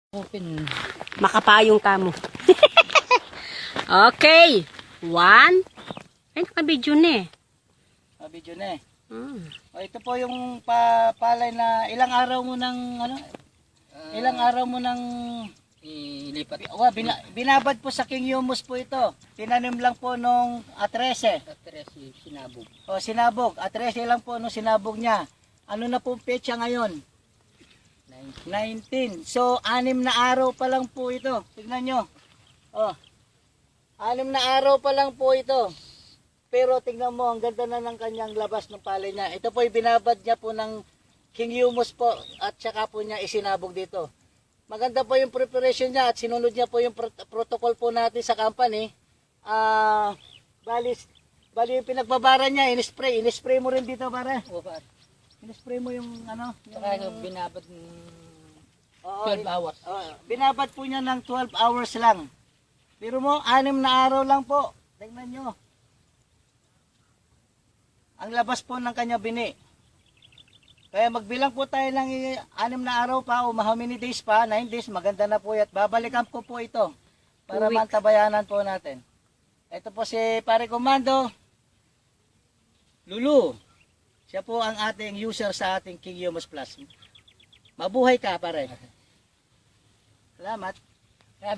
Open. Makapayong kamo. Okay. 1. Ay, naka-video na eh. Video na eh. Hmm. O, ito po yung palay na ilang araw mo nang ilang araw mo nang Ilipat. Binabad po sa King Humus po ito. Tinanim lang po nung 13. Sinabog. O sinabog. 13 lang po nung sinabog niya. Ano na po petsa ngayon? 19. So 6 na araw pa lang po ito. Tignan nyo. O. 6 na araw pa lang po ito. Pero tignan mo, ang ganda na ng kanyang labas ng palay niya. Ito po yung binabad niya po ng King Humus po at saka po niya isinabog dito. Maganda po yung preparation niya at sinunod niya po yung protocol po natin sa company. Bali yung pinagbabara niya, in-spray mo rin dito para. In-spray mo yung ano. Saka binabad ng 12 hours. Binabad po niya ng 12 hours lang. Pero mo, 6 na araw lang po. Tingnan nyo. Ang labas po ng kanya bini. Kaya magbilang po tayo ng 6 na araw pa o how many days pa, 9 days, maganda na po yan. Babalikan ko po ito para mantabayanan po natin. Ito po si Pare Komando, Lulu. Siya po ang ating user sa ating King Humus Plus. Mabuhay ka, pare. Salamat. Grabe.